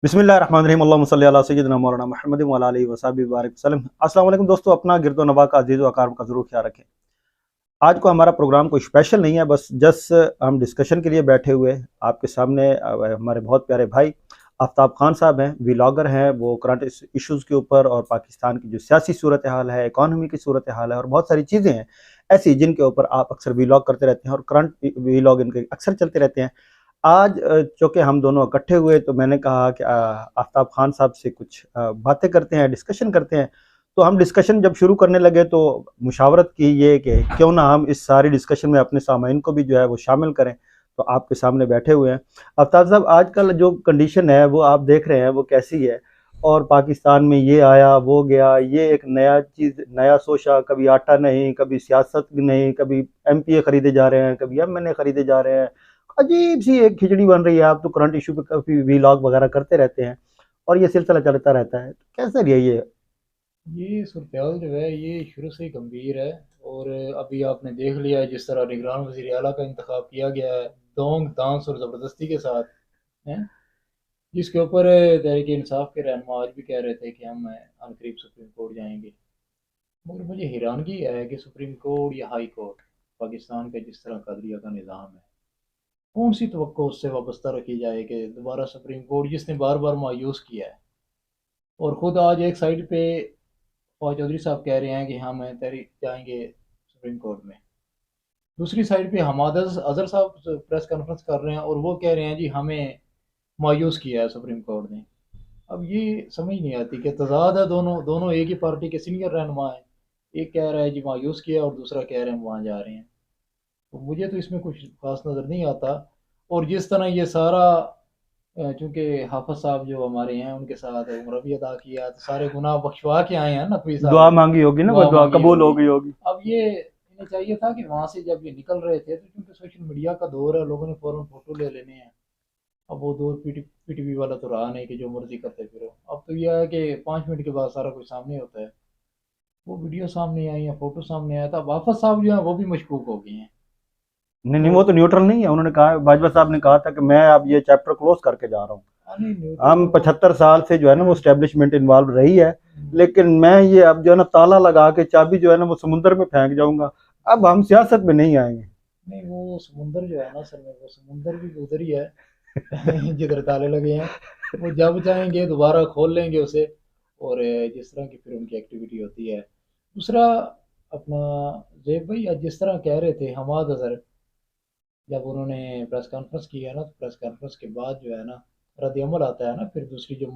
बिस्मिल्लाहिर्रहमानिर्रहीम अल्लाहुम्मा सल्ली अला सय्यिदिना मौलाना मुहम्मद व अला आलिहि व सहबिहि व बारिक वसल्लम। अस्सलाम वालेकुम दोस्तों, अपना गिरदो नवा का अज़ीज़ व अकार का ज़रूर ख्याल रखें। आज को हमारा प्रोग्राम कोई स्पेशल नहीं है, बस जस्ट हम डिस्कशन के लिए बैठे हुए आपके सामने हमारे बहुत प्यारे भाई आफ्ताब खान साहब हैं, व्लॉगर हैं। वो करंट इश्यूज़ के ऊपर और पाकिस्तान की जो सियासी सूरत हाल है, इकॉनमी की सूरत हाल है और बहुत सारी चीज़ें हैं ऐसी जिनके ऊपर आप अक्सर व्लॉग करते रहते हैं और करंट व्लॉग इनके अक्सर चलते रहते हैं। आज चूँकि हम दोनों इकट्ठे हुए तो मैंने कहा कि आफ्ताब खान साहब से कुछ बातें करते हैं, डिस्कशन करते हैं। तो हम डिस्कशन जब शुरू करने लगे तो मुशावरत की ये कि क्यों ना हम इस सारी डिस्कशन में अपने सामाइन को भी जो है वो शामिल करें। तो आपके सामने बैठे हुए हैं। आफ्ताब साहब, आजकल जो कंडीशन है वो आप देख रहे हैं वो कैसी है? और पाकिस्तान में ये आया, वो गया, ये एक नया चीज़, नया सोचा, कभी आटा नहीं, कभी सियासत नहीं, कभी एमपीए खरीदे जा रहे हैं, कभी एमएनए खरीदे जा रहे हैं। अजीब सी एक खिचड़ी बन रही है। आप तो करंट इशू पे काफ़ी व्लॉग वगैरह करते रहते हैं और ये सिलसिला चलता रहता है। कैसे रही है ये? ये सूरत जो है ये शुरू से ही गंभीर है। और अभी आपने देख लिया है जिस तरह निगरान वज़ीर आला का इंतखाब किया गया है दोंग दांस और ज़बरदस्ती के साथ है, जिसके ऊपर तहरीक इंसाफ के रहनुमा आज भी कह रहे थे कि हम अनकरीब सुप्रीम कोर्ट जाएंगे। मगर मुझे हैरानगी है कि सुप्रीम कोर्ट या हाई कोर्ट पाकिस्तान का जिस तरह कादरिया का निज़ाम है, कौन सी तवक्को उससे वाबस्ता रखी जाए कि दोबारा सुप्रीम कोर्ट जिसने बार बार मायूस किया है। और ख़ुद आज एक साइड पे फवाद चौधरी साहब कह रहे हैं कि हम तहरीक जाएंगे सुप्रीम कोर्ट में, दूसरी साइड पे हमाद अजहर साहब प्रेस कॉन्फ्रेंस कर रहे हैं और वो कह रहे हैं जी हमें मायूस किया है सुप्रीम कोर्ट ने। अब ये समझ नहीं आती कि तजाद है, दोनों दोनों एक ही पार्टी के सीनियर रहनुमा है। एक कह रहा है जी मायूस किया और दूसरा कह रहे हैं हम वहाँ जा रहे हैं। तो मुझे तो इसमें कुछ खास नज़र नहीं आता। और जिस तरह ये सारा चूंकि हाफिज साहब जो हमारे हैं उनके साथ उम्र भी अदा किया तो सारे गुनाह बख्शवा के आए हैं नकवी साहब दुआ ने, मांगी होगी ना, कोई दुआ दुआ मांगी कबूल हो होगी। गई होगी। अब ये इन्हें चाहिए था कि वहां से जब ये निकल रहे थे तो क्योंकि सोशल मीडिया का दौर है, लोगों ने फौरन फोटो ले लेने हैं। अब वो दौर पीटीपी वाला तो रहा नहीं कि जो मर्जी करते फिरो। अब तो यह है कि 5 मिनट के बाद सारा कुछ सामने होता है। वो वीडियो सामने आई है, फोटो सामने आया था। वापस साहब जो है वो भी मशकूक हो गए हैं। नहीं नहीं, तो वो तो न्यूट्रल नहीं है। उन्होंने कहा, बाजवा साहब ने कहा था कि मैं अब ये चैप्टर क्लोज करके जा रहा हूँ। नहीं न्यूट्रल हम तो 75 साल से जो है ना वो स्टैब्लिशमेंट इन्वॉल्व रही है, लेकिन मैं ये अब जो है ना ताला लगा के चाबी जो है ना वो समुद्र में फेंक जाऊंगा। अब हम सियासत में नहीं आएंगे। नहीं, वो समुंदर जो है ना सर में, वो समुंदर भी उधर ही है जिधर ताले लगे हैं। वो जब चाहेंगे दोबारा खोल लेंगे उसे। और जिस तरह की फिर उनकी एक्टिविटी होती है। दूसरा अपना जेब भाई आज जिस तरह कह रहे थे हमाद अजहर, जब उन्होंने प्रेस कॉन्फ्रेंस की है ना तो प्रेस कॉन्फ्रेंस के बाद जो है ना रद्द अमल आता है ना, फिर दूसरी जो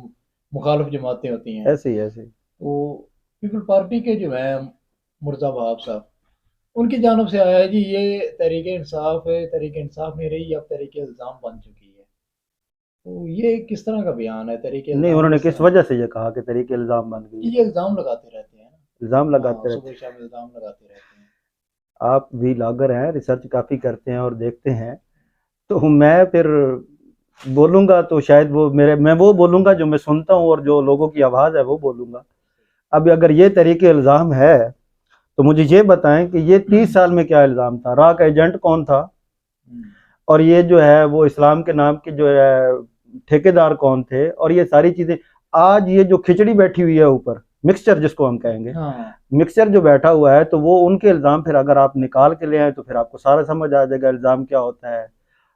मुखालिफ जमातें होती हैं ऐसे ही ऐसे ही। तो पीपल पार्टी के जो है मुर्जा वहाब साहब, उनकी जानब से आया है जी ये तहरीक इंसाफ है, तहरीक इंसाफ नहीं रही, अब तहरीक इल्ज़ाम बन चुकी है। तो ये किस तरह का बयान है, तहरीक नहीं, इल्ज़ाम उन्होंने किस किस तरह? वजह से ये कहा कि तरीके इल्जाम बन गई है? ये इल्ज़ाम लगाते रहते हैं इल्जाम ना। लगाते हाँ, रहते सुबह शाम इल्ज़ाम लगाते रहते हैं। हैं। आप भी ब्लॉगर हैं, रिसर्च काफ़ी करते हैं और देखते हैं। तो मैं फिर बोलूंगा तो शायद वो मेरे, मैं वो बोलूंगा जो मैं सुनता हूँ और जो लोगों की आवाज़ है वो बोलूंगा। अब अगर ये तरीके इल्ज़ाम है तो मुझे ये बताएं कि ये 30 साल में क्या इल्ज़ाम था, रॉ का एजेंट कौन था, हम्म, और ये जो है वो इस्लाम के नाम के जो है ठेकेदार कौन थे, और ये सारी चीज़ें। आज ये जो खिचड़ी बैठी हुई है ऊपर, मिक्सचर जिसको हम कहेंगे, हाँ मिक्सचर जो बैठा हुआ है, तो वो उनके इल्ज़ाम फिर अगर आप निकाल के ले आए तो फिर आपको सारा समझ आ जाएगा इल्ज़ाम क्या होता है।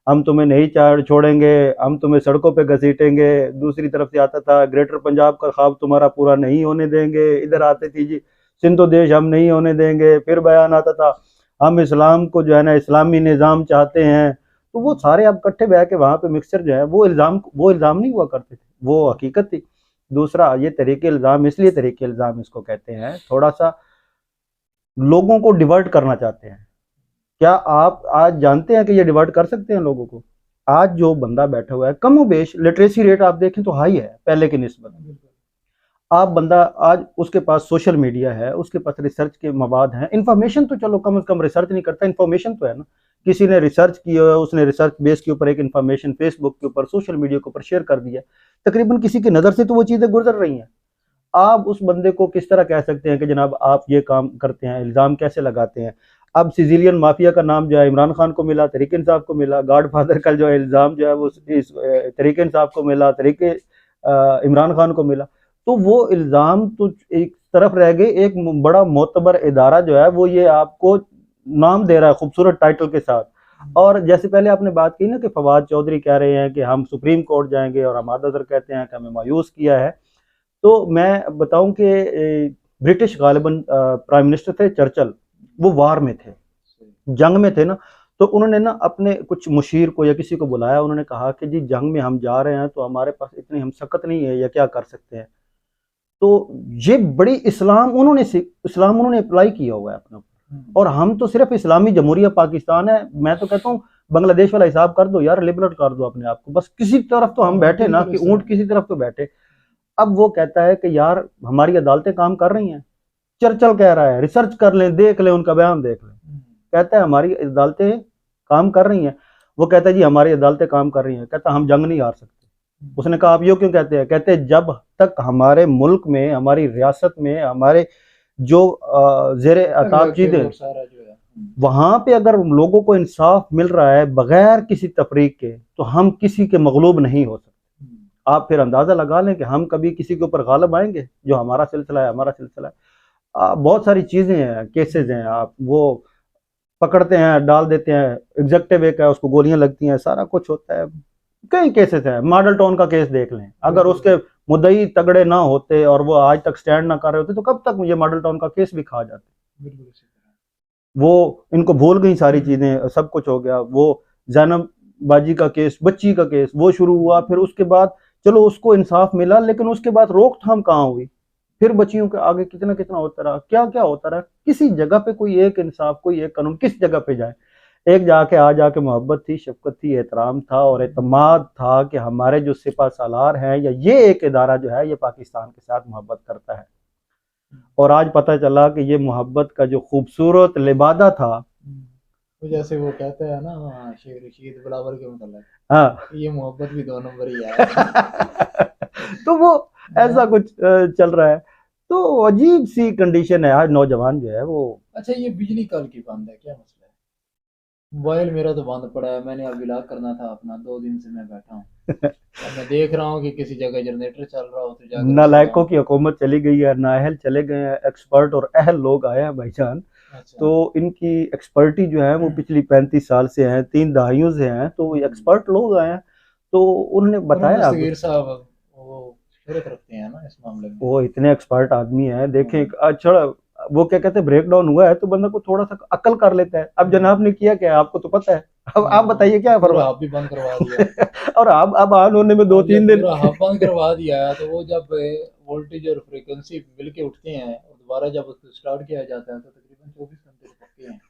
हम तुम्हें नहीं छोड़ेंगे, हम तुम्हें सड़कों पे घसीटेंगे। दूसरी तरफ से आता था ग्रेटर पंजाब का ख्वाब तुम्हारा पूरा नहीं होने देंगे। इधर आते थी जी सिंधु देश हम नहीं होने देंगे। फिर बयान आता था हम इस्लाम को जो है ना इस्लामी निज़ाम चाहते हैं। तो वो सारे अब इकट्ठे बह के वहाँ पे मिक्सचर जो है वो इल्ज़ाम नहीं हुआ करते थे, वो हकीकत थी। दूसरा, ये तरीके इल्ज़ाम इसलिए तरीके इल्ज़ाम इसको कहते हैं, थोड़ा सा लोगों को डिवर्ट करना चाहते हैं। क्या आप आज जानते हैं कि ये डिवर्ट कर सकते हैं लोगों को? आज जो बंदा बैठा हुआ है, कमो बेश लिटरेसी रेट आप देखें तो हाई है पहले की निस्बत। बिल्कुल। आप बंदा आज उसके पास सोशल मीडिया है, उसके पास रिसर्च के मवाद हैं, इन्फॉर्मेशन तो चलो कम से कम रिसर्च नहीं करता, इन्फॉर्मेशन तो है ना। किसी ने रिसर्च की है, उसने रिसर्च बेस के ऊपर एक इन्फॉर्मेशन फेसबुक के ऊपर, सोशल मीडिया के ऊपर शेयर कर दिया। तकरीबन किसी की नज़र से तो वो चीज़ें गुजर रही हैं। आप उस बंदे को किस तरह कह सकते हैं कि जनाब आप ये काम करते हैं? इल्ज़ाम कैसे लगाते हैं? अब सिजिलियन माफिया का नाम जो है इमरान खान को मिला, तरीके इंसाफ को मिला। गॉड फादर का जो इल्ज़ाम जो है वो इस तरीके इंसाफ को मिला, तरीके इमरान खान को मिला। तो वो इल्ज़ाम तो एक तरफ रह गए, एक बड़ा मोतबर इदारा जो है वो ये आपको नाम दे रहा है खूबसूरत टाइटल के साथ। और जैसे पहले आपने बात की ना कि फवाद चौधरी कह रहे हैं कि हम सुप्रीम कोर्ट जाएंगे और हमाद अजहर कहते हैं कि हमें मायूस किया है। तो मैं बताऊं कि ब्रिटिश गालिबन प्राइम मिनिस्टर थे चर्चिल, वो वार में थे, जंग में थे ना। तो उन्होंने ना अपने कुछ मुशीर को या किसी को बुलाया, उन्होंने कहा कि जी जंग में हम जा रहे हैं तो हमारे पास इतनी हम सकत नहीं है या क्या कर सकते हैं। तो ये बड़ी इस्लाम उन्होंने अप्लाई किया हुआ है अपने ऊपर। और हम तो सिर्फ इस्लामी जमहूरिया पाकिस्तान है, मैं तो कहता हूँ बांग्लादेश वाला हिसाब कर दो यार, लिबरल कर दो अपने आप को, बस किसी तरफ तो हम बैठे ना, कि ऊंट किसी तरफ तो बैठे। अब वो कहता है कि यार हमारी अदालतें काम कर रही हैं, चर्चिल कह रहा है रिसर्च कर लें, देख लें, उनका बयान देख लें, कहता है हमारी अदालतें काम कर रही हैं। वो कहता है जी हमारी अदालतें काम कर रही हैं, कहता हम जंग नहीं हार सकते। उसने कहा आप ये क्यों कहते हैं? कहते हैं जब तक हमारे मुल्क में, हमारी रियासत में, हमारे जो जेर अताब चीजें, वहां पे अगर लोगों को इंसाफ मिल रहा है बगैर किसी तफरीक के, तो हम किसी के मगलूब नहीं हो सकते। आप फिर अंदाजा लगा लें कि हम कभी किसी के ऊपर गालिब आएंगे? जो हमारा सिलसिला है, हमारा सिलसिला है। बहुत सारी चीजें हैं, केसेस हैं, आप वो पकड़ते हैं, डाल देते हैं, एग्जेक्टिव एक है, उसको गोलियां लगती हैं, सारा कुछ होता है। कई केसेस हैं, मॉडल टाउन का केस देख लें, अगर उसके मुद्दई तगड़े ना होते और वो आज तक स्टैंड ना कर रहे होते तो कब तक मुझे मॉडल टाउन का केस भी खा जाते। वो इनको भूल गई सारी चीजें, सब कुछ हो गया। वो जैनब बाजी का केस, बच्ची का केस, वो शुरू हुआ, फिर उसके बाद चलो उसको इंसाफ मिला, लेकिन उसके बाद रोकथाम कहाँ हुई? फिर बच्चियों के आगे कितना कितना होता रहा, क्या क्या होता रहा। किसी जगह पे कोई एक इंसाफ, कोई एक कानून किस जगह पे जाए? एक जाके आ जाके मोहब्बत थी, शफकत थी, एहतराम था और एतमाद था कि हमारे जो सिपा सालार हैं या ये एक इदारा जो है ये पाकिस्तान के साथ मोहब्बत करता है। और आज पता चला कि ये मोहब्बत का जो खूबसूरत लिबादा था, तो जैसे वो कहता है ना शेर रशीद बिलावल के मतलब, हाँ ये मोहब्बत भी 2 नंबर ही है। तो वो ऐसा कुछ चल रहा है। तो अजीब सी कंडीशन है आज, नौजवान जो है वो। अच्छा ये बिजली कल की बंद है, क्या मसला है? मोबाइल मेरा तो बंद पड़ा है, मैंने अब इलाज करना था अपना, 2 दिन से मैं बैठा हूँ। अब मैं देख रहा हूँ कि किसी जगह जनरेटर चल रहा हो तो जाकर नालायकों की हुकूमत चली गई है, नाअहल चले गए हैं, एक्सपर्ट और अहल लोग आए हैं भाईजान। अच्छा। तो इनकी एक्सपर्टी जो है वो पिछली 35 साल से है, 3 दहाइयों से हैं, तो एक्सपर्ट लोग आए हैं। तो उन्होंने बताया, दस्तगीर साहब वो शोहरत रखते हैं ना इस मामले में, वो इतने एक्सपर्ट आदमी है। देखें अच्छा, वो क्या कहते हैं, ब्रेक डाउन हुआ है तो बंदा को थोड़ा सा अकल कर लेता है। अब जनाब ने किया क्या, आपको तो पता है। अब आप बताइए क्या पूरा फरमाया। हब भी बंद करवा दिया। और अब ऑन होने में 2-3 दिन पूरा हब बंद करवा दिया है, तो वो जब वोल्टेज और फ्रीक्वेंसी मिलके उठते हैं और दोबारा जब उसको स्टार्ट किया जाता है तो तकरीबन 24 घंटे पक्के हैं।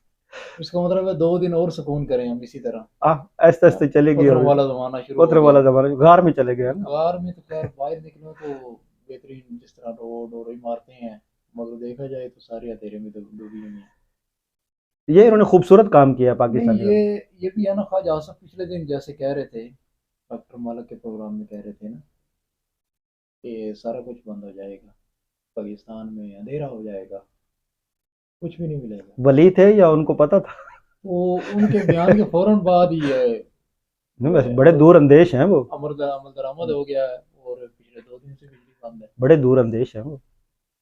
इसका मतलब है 2 दिन और सुकून करें हम इसी तरह। आहिस्ते आहिस्ते चलेगी। उतरने वाला जमाना शुरू हो उतरे वाला जमाना गार में चले गए ना। कार में तो खैर बाहर निकलो तो बेहतरीन, जिस तरह रोड और इमारतें हैं, मगर देखा जाए तो सारे अंधेरे में डूबी हुई हैं। ये इन्होंने खूबसूरत काम किया है नहीं पाकिस्तान में। ये भी है ना, ख्वाजा आसफ पिछले दिन जैसे कह रहे थे, डॉक्टर मालिक के प्रोग्राम में कह रहे थे ना कि सारा कुछ बंद हो जाएगा, पाकिस्तान में अंधेरा हो जाएगा, कुछ भी नहीं मिलेगा। वली थे या उनको पता था? वो उनके बयान के फौरन बाद ही है, नहीं, वैसे बड़े दूर अंदेश हैं वो, अमल दरामद हो गया है और पिछले 2 दिन से बिजली बंद है। बड़े दूर अंदेश हैं वो,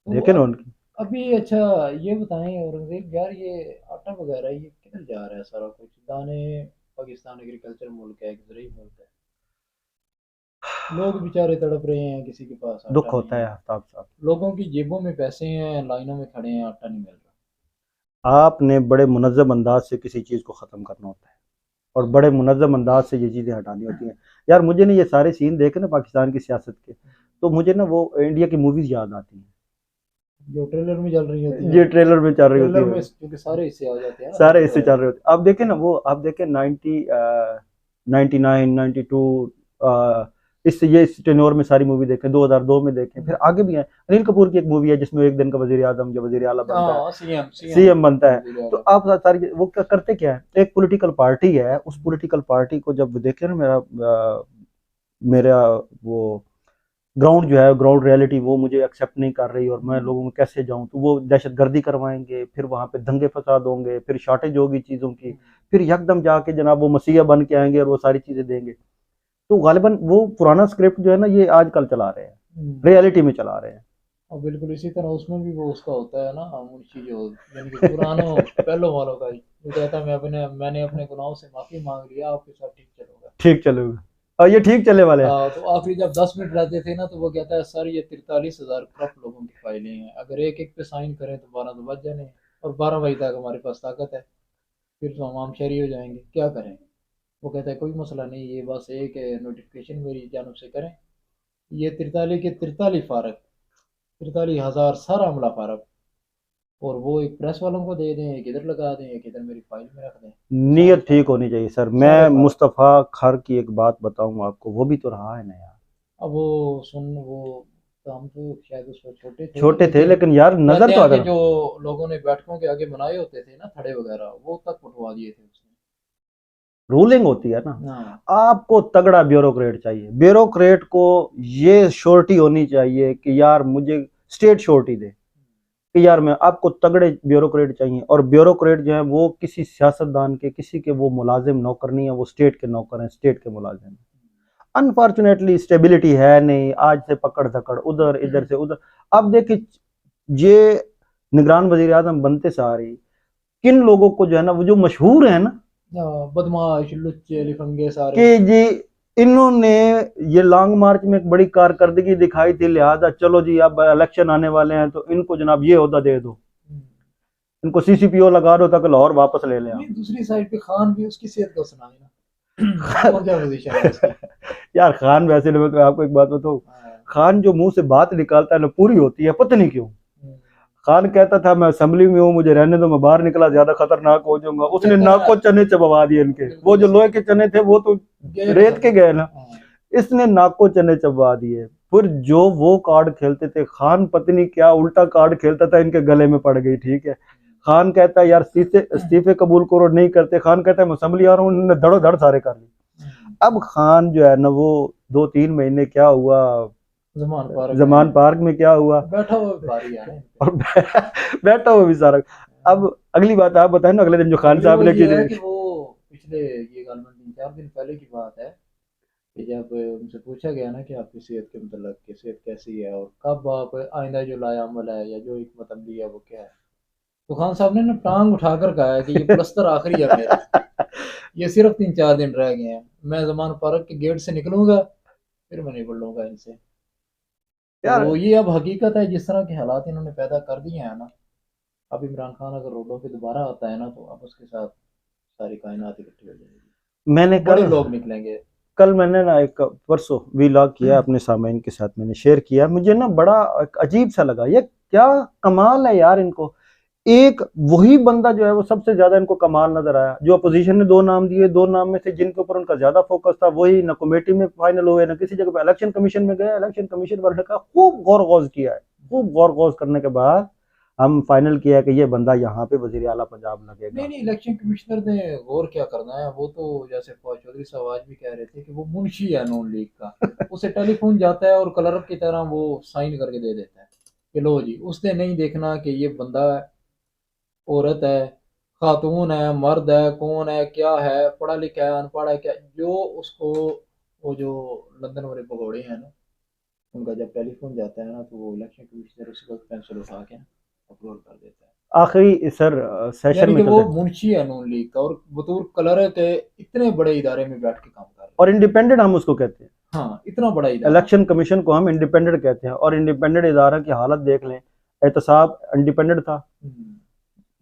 तो देखे ना उनकी। अभी अच्छा ये बताएं औरंगजेब यार, ये आटा वगैरह ये किधर जा रहा है सारा कुछ? दाने, पाकिस्तान एग्रीकल्चर मुल्क है, एक ज़रूरी मुल्क है, लोग बेचारे तड़प रहे हैं, किसी के पास आटा दुख नहीं होता है। है आफ्ताब साहब। लोगों की जेबों में पैसे हैं, लाइनों में खड़े हैं, आटा नहीं मिल रहा। आपने बड़े मुनज़्ज़म अंदाज से किसी चीज़ को ख़त्म करना होता है और बड़े मुनज़्ज़म अंदाज से ये चीज़ें हटानी होती हैं। यार मुझे ना ये सारे सीन देखे ना पाकिस्तान की सियासत के, तो मुझे ना वो इंडिया की मूवीज़ याद आती हैं जो ट्रेलर में चल रही होती है, ये ट्रेलर में चल रही ट्रेलर होती में है, क्योंकि सारे हिस्से आ जाते हैं ना, सारे इससे चल रहे होते हैं। आप देखें ना वो, आप देखें 99 92, इससे ये इस टेन्योर में सारी मूवी देखें, 2002 में देखें, फिर आगे भी हैं। अनिल कपूर की एक मूवी है जिसमें एक दिन का वजीर आजम जो वजीर आला बनता है, सीएम बनता है। तो आप सारी वो क्या करते क्या है, एक पॉलिटिकल पार्टी है, उस पॉलिटिकल पार्टी को जब देखे ना, मेरा वो ग्राउंड जो है, ग्राउंड रियलिटी वो मुझे एक्सेप्ट नहीं कर रही और मैं लोगों में कैसे जाऊं, तो वो दहशतगर्दी करवाएंगे, फिर वहां पे दंगे फसाद होंगे, फिर शॉर्टेज होगी चीज़ों की, फिर यकदम जाके जनाब वो मसीहा बन के आएंगे और वो सारी चीज़ें देंगे। तो गालिबन वो पुराना स्क्रिप्ट जो है ना ये आजकल चला रहे हैं, रियलिटी में चला रहे हैं। और बिल्कुल इसी तरह उसमें भी वो उसका होता है ना, मुंशी जो यानी कि पुरानों पहलों वालों का ही, वो कहता है मैंने अपने गुनाहों से माफी मांग लिया, आपके साथ ठीक चलूंगा। ठीक चलेगा, और ये ठीक चलने वाले हैं। तो आखिरी जब 10 मिनट रहते थे ना, तो वो कहता है सर ये 43,000 करप्ट लोगों की फाइलें हैं, अगर एक एक पे साइन करें तो 12 तो बज जाने हैं, और 12 बजे तक हमारे पास ताकत है, फिर तो हम आम शहरी हो जाएंगे, क्या करें। वो कहता है कोई मसला नहीं, ये बस एक नोटिफिकेशन मेरी जानब से करें, ये 43 के 43 फारग, 43,000 सारा अमला फारग, और वो एक प्रेस वालों को दे दें, एक इधर लगा दें, एक इधर मेरी फाइल में रख दें, तो सारे नीयत ठीक फारग, होनी चाहिए सर। सारे मैं फारग। मुस्तफ़ा खर की एक बात बताऊं आपको, वो भी तो रहा है ना यार। अब वो सुन वो, तो हम तो शायद उस वक्त छोटे थे, छोटे थे लेकिन लेकिन यार नजर कहते तो हैं आता कि था। जो लोगों ने बैठकों के आगे बनाए होते थे ना थड़े वगैरह, वो तक उठवा दिए थे रूलिंग होती है ना। उसने। हाँ। आपको तगड़ा ब्यूरोक्रेट चाहिए, ब्यूरोक्रेट को ये श्योरिटी होनी चाहिए कि यार मुझे स्टेट श्योरिटी दे कि यार मैं, आपको तगड़े ब्यूरोक्रेट चाहिए। और ब्यूरोक्रेट जो है वो किसी सियासतदान के, किसी के वो मुलाजिम नौकर नहीं है, वो स्टेट के नौकर हैं, स्टेट के मुलाजिम हैं। अनफॉर्चुनेटली स्टेबिलिटी है नहीं, आज से पकड़ धकड़, उधर इधर से उधर। अब देखिए ये निगरान वजीर आजम बनते सारी किन लोगों को जो है ना, वो जो मशहूर है ना बदमाश लुच्चे लिफंगे सारे। कि जी इन्होंने ये लॉन्ग मार्च में एक बड़ी कारकर्दगी दिखाई थी, लिहाजा चलो जी अब इलेक्शन आने वाले हैं तो इनको जनाब ये ओहदा दे दो, इनको सीसीपीओ लगा दो ताकि लाहौर वापस ले लें आप। नहीं, दूसरी साइड पे खान भी उसकी सेहत को सुनाए ना। वो क्या पोजीशन है उसकी। यार खान वैसे मैं तो आपको एक बात बताऊं, हाँ। खान जो मुंह से बात निकालता है ना पूरी होती है, पता नहीं क्यों। खान कहता था मैं असेंबली में हूँ, मुझे रहने दो, मैं बाहर निकला ज्यादा खतरनाक हो जाऊंगा। उसने कहता नाको है चने चबवा दिए इनके, वो बिल्कुल जो इसी लोहे के चने थे वो तो गए रेत के खत्म। गए ना, हाँ। इसने नाको चने चबवा दिए। फिर जो वो कार्ड खेलते थे खान, पत्नी क्या उल्टा कार्ड खेलता था, इनके गले में पड़ गई, ठीक है। खान कहता है यार इस्तीफे कबूल करो, नहीं करते। खान कहता है मैं असेंबली आ रहा हूँ, उन्होंने धड़ो धड़ सारे कर ली। अब खान जो है ना वो 2-3 महीने क्या हुआ, जमान पार्क में क्या हुआ, बैठा हुआ भारी है ना। और बैठा हुआ भी सारा। अब अगली बात आप बताएं ना, अगले दिन जो खान अगली साहब वो ने ये है की। कि वो पिछले ये गालमन 3-4 दिन पहले की बात है कि जब उनसे पूछा गया ना कि आपकी सेहत के मतलब कि सेहत कैसी है और कब आप आइंदा जो लाया अमल है या जो हिकमत अमली है वो क्या है, तो खान साहब ने ना टांग उठाकर कहा है कि ये प्लस्तर आखिरी है मेरा, ये सिर्फ 3-4 दिन रह गए हैं, मैं जमान पार्क के गेट से निकलूंगा फिर मैं नहीं लूंगा इनसे। यार तो ये अब हकीकत है, जिस तरह के हालात इन्होंने पैदा कर दिए हैं ना, अब इमरान खान अगर रोडों पे दोबारा आता है ना, तो अब उसके साथ सारी कायनात इकट्ठी हो मैंने जाएगी, बड़े कल लोग निकलेंगे। कल मैंने ना एक परसों वीलॉग किया अपने सामाइन के साथ, मैंने शेयर किया। मुझे ना बड़ा एक अजीब सा लगा, ये क्या कमाल है यार इनको। एक वही बंदा जो है वो सबसे ज्यादा इनको कमाल नजर आया, जो अपोजिशन ने 2 नाम दिए, 2 नाम में से जिनके ऊपर उनका ज्यादा फोकस था वही ना कमेटी में फाइनल हुए ना किसी जगह पे। इलेक्शन कमीशन में गए, इलेक्शन कमीशन वाले का खूब गौर गौज किया है, खूब गौर गौज करने के बाद हम फाइनल किया कि ये बंदा यहाँ पे वजीर आला पंजाब लगेगा। नहीं, इलेक्शन कमिश्नर ने गौर क्या करना है, वो तो जैसे फवाद चौधरी साहब आज भी कह रहे थे कि वो मुंशी है नून लीग का, उसे टेलीफोन जाता है और क्लर्क की तरह वो साइन करके दे देता है कि लो जी, उसने नहीं देखना कि ये बंदा औरत है, खातून है, मर्द है, कौन है, क्या है, पढ़ा लिखा है, अनपढ़ है, क्या जो उसको, वो जो लंदन वाले भगौड़े हैं ना, उनका जब टेलीफोन जाता है ना, तो वो इलेक्शन कमिश्नर उसी वक्त पेंसिल उठा के अप्रूवल कर देता है। आखिरी सर सेशन यानी में कि वो चलते हैं। मुंशी है नून लीग का, और बतौर क्लर्क के इतने बड़े इदारे में बैठ के काम कर रहे और इंडिपेंडेंट हम उसको कहते हैं, हैं। हाँ, इतना बड़ा इदारा। इलेक्शन कमीशन को हम इंडिपेंडेंट कहते हैं। और इंडिपेंडेंट इदारा की हालत देख लें, एहतसाब इंडिपेंडेंट था, हम्म,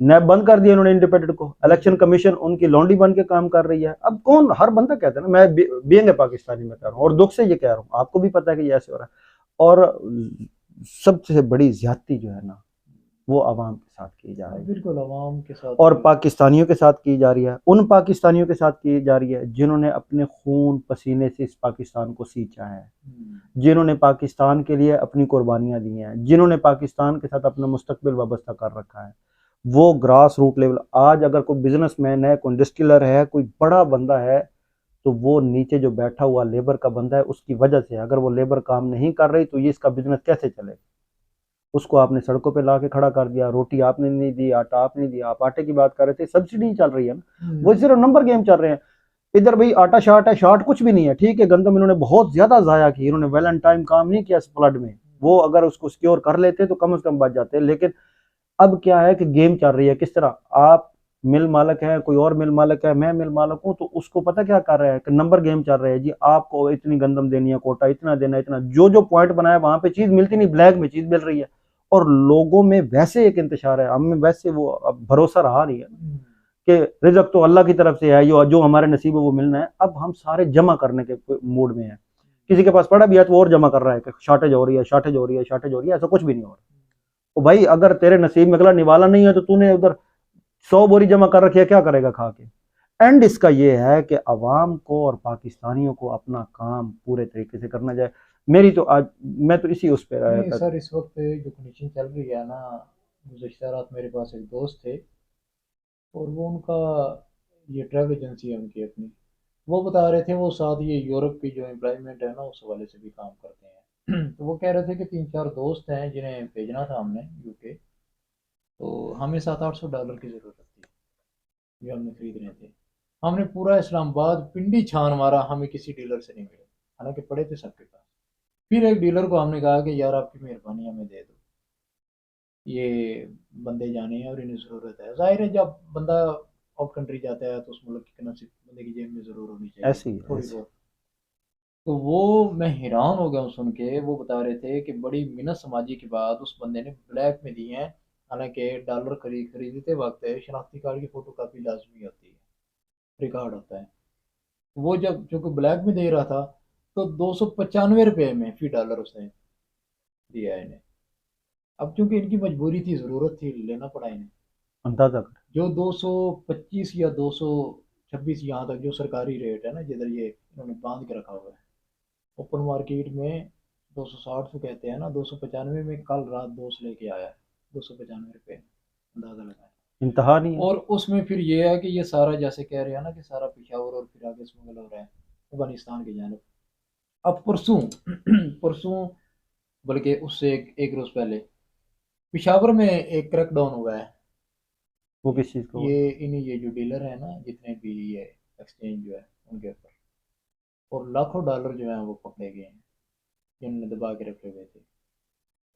नैब बंद कर दिया उन्होंने इंडिपेंडेंट को, इलेक्शन कमीशन उनकी लौंडी बन के काम कर रही है। अब कौन, हर बंदा कहता है ना, मैं बीइंग ए पाकिस्तानी में कह रहा हूँ और दुख से ये कह रहा हूँ, आपको भी पता है कि ये ऐसे हो रहा है। और सबसे बड़ी ज्यादती जो है ना वो आवाम के साथ की जा रही है, बिल्कुल अवाम के साथ और पाकिस्तानियों के साथ की जा रही है। उन पाकिस्तानियों के साथ की जा रही है जिन्होंने अपने खून पसीने से इस पाकिस्तान को सींचा है, जिन्होंने पाकिस्तान के लिए अपनी कुर्बानियां दी हैं, जिन्होंने पाकिस्तान के साथ अपना मुस्तकबिल वाबस्ता कर रखा है। वो ग्रास रूट लेवल, आज अगर कोई बिजनेसमैन है, कोई इंडस्ट्रियलर है, कोई बड़ा बंदा है, तो वो नीचे जो बैठा हुआ लेबर का बंदा है उसकी वजह से, अगर वो लेबर काम नहीं कर रही तो ये इसका बिजनेस कैसे चलेगा। उसको आपने सड़कों पे ला के खड़ा कर दिया, रोटी आपने नहीं दी, आटा आपने दिया। आप आटे की बात कर रहे थे, सब्सिडी चल रही है ना, वो सिर्फ नंबर गेम चल रहे हैं। इधर भाई आटा शाट है, शाट कुछ भी नहीं है, ठीक है, गंदम इन्होंने बहुत ज्यादा जाया की, इन्होंने वेल एंड टाइम काम नहीं किया इस फ्लड में। वो अगर उसको सिक्योर कर लेते तो कम से कम बच जाते, लेकिन अब क्या है कि गेम चल रही है किस तरह। आप मिल मालक है, कोई और मिल मालक है, मैं मिल मालक हूं, तो उसको पता क्या कर रहे हैं कि नंबर गेम चल रहे हैं जी, आपको इतनी गंदम देनी है, कोटा इतना देना है, इतना जो जो पॉइंट बनाया वहां पे चीज मिलती नहीं, ब्लैक में चीज मिल रही है। और लोगों में वैसे एक इंतशार है, हमें वैसे वो अब भरोसा रहा नहीं है कि रिजक तो अल्लाह की तरफ से है, जो जो हमारे नसीब है वो मिलना है। अब हम सारे जमा करने के मूड में हैं। किसी के पास पड़ा भी है तो वो और जमा कर रहा है कि शॉर्टेज हो रही है, शॉर्टेज हो रही है, शॉर्टेज हो रही है, ऐसा कुछ भी नहीं हो रहा। तो भाई अगर तेरे नसीब में अगला निवाला नहीं है तो तूने उधर 100 बोरी जमा कर रखी है, क्या करेगा खा के। एंड इसका ये है कि अवाम को और पाकिस्तानियों को अपना काम पूरे तरीके से करना जाए। मेरी तो आज मैं तो इसी उस पर आया नहीं था। सर, इस वक्त जो कंडीशन चल रही है ना, गुज़श्ता रात मेरे पास एक दोस्त थे, और वो उनका ये ट्रैवल एजेंसी है उनकी अपनी। वो बता रहे थे वो साथ ये यूरोप की जो एम्प्लॉयमेंट है ना उस हवाले से भी काम करते हैं। तो वो कह रहे थे कि तीन चार दोस्त हैं जिन्हें भेजना था हमने यूके, तो हमें $700-800 की ज़रूरत थी जो हमने खरीद रहे थे। हमने पूरा इस्लामाबाद पिंडी छान मारा, हमें किसी डीलर से नहीं मिले, हालांकि पड़े थे सबके पास। फिर एक डीलर को हमने कहा कि यार आपकी मेहरबानी हमें दे दो, ये बंदे जाने हैं और इन्हें ज़रूरत है। जाहिर है जब बंदा आउट कंट्री जाता है तो उस मुल्क की करेंसी बंदे की जेब में ज़रूर होनी चाहिए ऐसे ही थोड़ी ऐसे। बहुत। तो वो मैं हैरान हो गया सुन के। वो बता रहे थे कि बड़ी मिन्नत समाजी के बाद उस बंदे ने ब्लैक में दी हैं, हालांकि डॉलर खरीदते वक्त शनाख्ती कार्ड की फोटो कापी लाजमी होती है, रिकॉर्ड होता है। वो जब चूंकि ब्लैक में दे रहा था तो $295 में फी डॉलर उसने दिया है इन्हें। अब चूंकि इनकी मजबूरी थी, ज़रूरत थी, लेना पड़ा इन्हें। अंदाजा कर। जो 225 या 226 यहाँ तक जो सरकारी रेट है ना, जिधर ये इन्होंने बांध के रखा हुआ है, ओपन मार्केट में 260 तो कहते हैं ना, 295 में कल रात दोस्त लेके आया है, $295, अंदाजा लगाए। इंतहा नहीं है। और उसमें फिर ये है कि ये सारा जैसे कह रहे हैं ना कि सारा पेशावर और फिर आगे स्मगल हो रहा है अफगानिस्तान की जानब। अब परसों परसों बल्कि उससे एक रोज पहले पेशावर में एक क्रैकडाउन हुआ है। वो किस चीज का हुआ। ये जो डीलर है ना, जितने भी ये एक्सचेंज जो है उनके ऊपर, और लाखों डॉलर जो है वो पकड़े गए हैं जिन्होंने दबा के रखे हुए थे।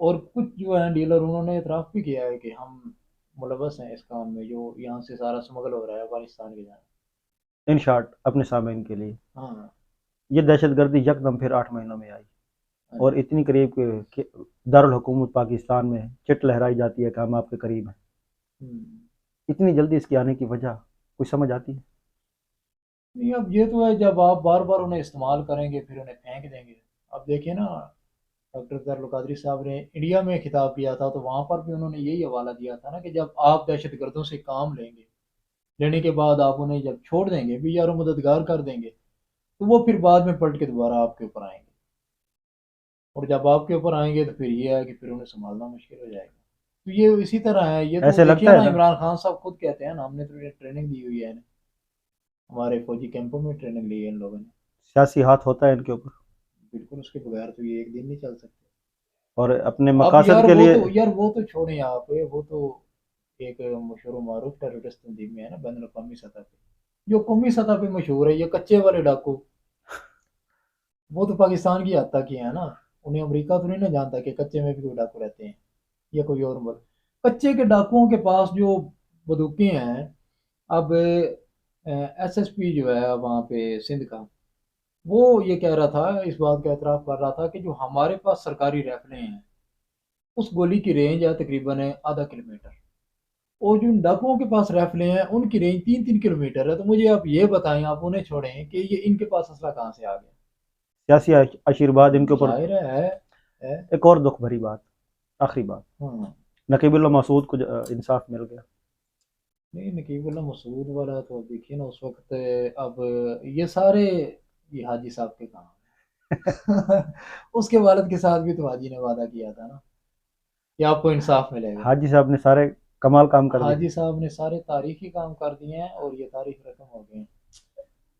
और कुछ जो है डीलर उन्होंने इतराफ़ भी किया है कि हम मुलवस हैं इस काम में, जो यहाँ से सारा स्मगल हो रहा है अफगानिस्तान के जाना। इन शॉर्ट अपने सामीन के लिए, हाँ। ये दहशतगर्दी यकदम फिर 8 महीनों में आई। हाँ और जी। इतनी करीब के दारुल हुकूमत पाकिस्तान में चिट लहराई जाती है कि हम आपके करीब हैं। हम्म। इतनी जल्दी इसकी आने की वजह कुछ समझ आती है। नहीं, अब ये तो है जब आप बार बार उन्हें इस्तेमाल करेंगे फिर उन्हें फेंक देंगे। अब देखिए ना, डॉक्टर जरल कादरी साहब ने इंडिया में खिताब किया था तो वहां पर भी उन्होंने यही हवाला दिया था ना कि जब आप दहशत गर्दों से काम लेंगे, लेने के बाद आप उन्हें जब छोड़ देंगे भी यार मददगार कर देंगे, तो वो फिर बाद में पलट के दोबारा आपके ऊपर आएंगे। और जब आपके ऊपर आएंगे तो फिर ये है कि फिर उन्हें संभालना मुश्किल हो जाएगा। तो ये इसी तरह है, ये तो ऐसे देखिए लगता है ना, ना, इमरान खान साहब खुद कहते हैं ना हमने तो ट्रेनिंग दी हुई है इन्हें। हमारे फौजी कैंपों में ट्रेनिंग ली है इन लोगों ने। सियासी हाथ होता है इनके ऊपर। बिल्कुल, उसके बगैर तो ये एक दिन नहीं चल सकते। और अपने अब मकासद यार के वो लिए। तो यार वो तो छोड़ें आप, वो तो एक मशहूर मारूफ टेररिस्ट तंजीम में है ना बैन अवी सतह पे। जो कौमी सतह पे मशहूर है ये कच्चे वाले डाकू, वो तो पाकिस्तान की हद तक ही है ना। उन्हें अमेरिका तो नहीं ना जानता कि कच्चे में भी कोई डाकू रहते हैं या कोई और मुल्क। कच्चे के डाकुओं के पास जो बंदूकें हैं, अब एसएसपी जो है वहाँ पे सिंध का, वो ये कह रहा था, इस बात का एतराफ़ कर रहा था कि जो हमारे पास सरकारी राइफलें हैं उस गोली की रेंज है तकरीबन है आधा किलोमीटर, और जो डाकुओं के पास राइफलें हैं उनकी रेंज 3-3 किलोमीटर है। तो मुझे आप ये बताएं, आप उन्हें छोड़ें कि ये इनके पास असला कहाँ से आ गया। सियासी आशीर्वाद इनके ऊपर। जाहिर है। एक और दुख भरी बात, आखिरी बात, हाँ। नकीबुल्ला मसूद को इंसाफ मिल गया। नहीं, नकीबुल्ला मसूद वाला तो देखिए ना उस वक्त, अब ये सारे ये हाजी साहब के काम है। उसके वालिद के साथ भी तो हाजी ने वादा किया था ना कि आपको इंसाफ मिलेगा। हाजी साहब ने सारे कमाल काम कर दिए। हाजी साहब ने सारे तारीखी काम कर दिए हैं और ये तारीख रकम हो गए हैं।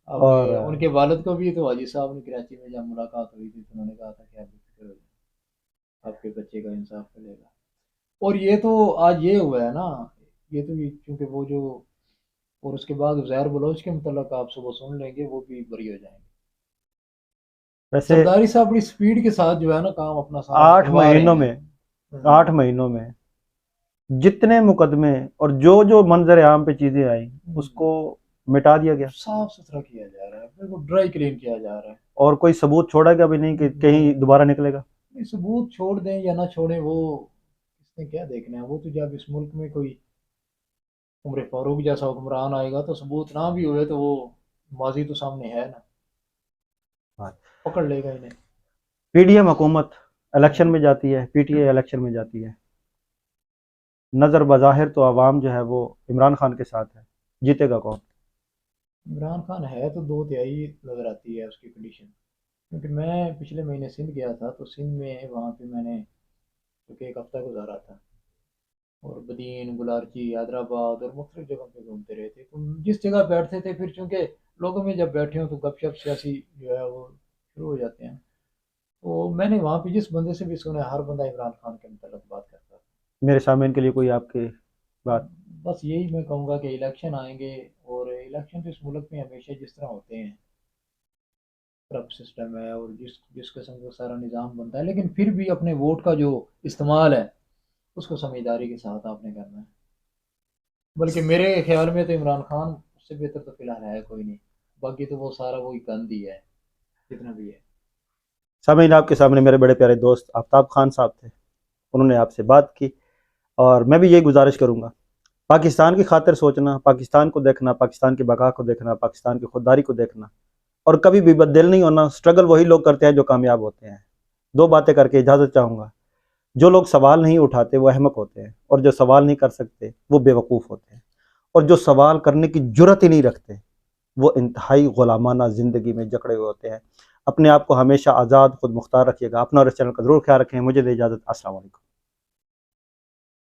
अब और उनके वालिद को भी तो हाजी साहब ने कराची में जब मुलाकात हुई थी तो उन्होंने कहा था कि आप बेफिक्र हो जाए, आपके बच्चे का इंसाफ मिलेगा। और ये तो आज ये हुआ है ना, ये तो चूंकि वो जो और उसके बाद उज़ैर बलोच के मतलब आप सुबह सुन लेंगे, वो भी बरी हो जाएंगे। वैसे सरदारी साहब बड़ी स्पीड के साथ जो है ना काम अपना सारा आठ निकलवा रहे महीनों हैं। में 8 महीनों में जितने मुकदमे और जो जो मंजर आम पे चीजें आई उसको मिटा दिया गया, साफ सुथरा किया जा रहा है, बिल्कुल ड्राई क्लीन किया जा रहा है। और कोई सबूत छोड़ा गया भी नहीं कि कहीं दोबारा निकलेगा। नहीं, सबूत छोड़ दें या ना छोड़ें, वो इसने क्या देखना है। वो तो जब इस मुल्क में कोई उम्र फारूक जैसा हुक्मरान आएगा तो सबूत ना भी हुए तो वो माजी तो सामने है ना, पकड़ लेगा इन्हें। पीडीएम हुकूमत इलेक्शन में जाती है, पीटीआई इलेक्शन में जाती है, नजर बज़ाहिर तो आवाम जो है वो इमरान खान के साथ है, जीतेगा कौन? इमरान खान है तो 2/3 नजर आती है उसकी कंडीशन। क्योंकि मैं पिछले महीने सिंध गया था, तो सिंध में वहाँ पे मैंने क्योंकि एक हफ्ता गुजारा था, और बदीन, गुलारची, हैदराबाद और मुख्तलिफ जगहों पे घूमते रहे थे। तो जिस जगह बैठते थे, फिर चूंकि लोगों में जब बैठे हो तो गपशप सियासी जो है वो शुरू हो जाते हैं। तो मैंने वहाँ पे जिस बंदे से भी सुना, हर बंदा इमरान खान के मतलब बात करता था। मेरे सामने के लिए कोई आपकी बात? बस यही मैं कहूँगा कि इलेक्शन आएंगे, और इलेक्शन तो इस मुल्क में हमेशा जिस तरह होते हैं, करप्ट सिस्टम है और जिस किस्म का सारा निज़ाम बनता है, लेकिन फिर भी अपने वोट का जो इस्तेमाल है उसको समझदारी के साथ आपने करना है। बल्कि मेरे ख्याल में तो इमरान खान उससे बेहतर तो फिलहाल है कोई नहीं। बाकी तो वो सारा वही गंद ही है, जितना भी है। सामने आपके सामने मेरे बड़े प्यारे दोस्त आफ्ताब खान साहब थे, उन्होंने आपसे बात की, और मैं भी यही गुजारिश करूँगा, पाकिस्तान की खातिर सोचना, पाकिस्तान को देखना, पाकिस्तान की बका को देखना, पाकिस्तान की खुददारी को देखना, और कभी भी बददिल नहीं होना। स्ट्रगल वही लोग करते हैं जो कामयाब होते हैं। दो बातें करके इजाज़त चाहूँगा, जो लोग सवाल नहीं उठाते वो अहमक होते हैं, और जो सवाल नहीं कर सकते वो बेवकूफ़ होते हैं, और जो सवाल करने की जुर्रत ही नहीं रखते वो इंतहाई गुलामाना ज़िंदगी में जकड़े हुए होते हैं। अपने आप को हमेशा आज़ाद खुद मुख्तार रखिएगा। अपना और इस चैनल का ज़रूर ख्याल रखें। मुझे दे इजाज़त। अस्सलाम वालेकुम।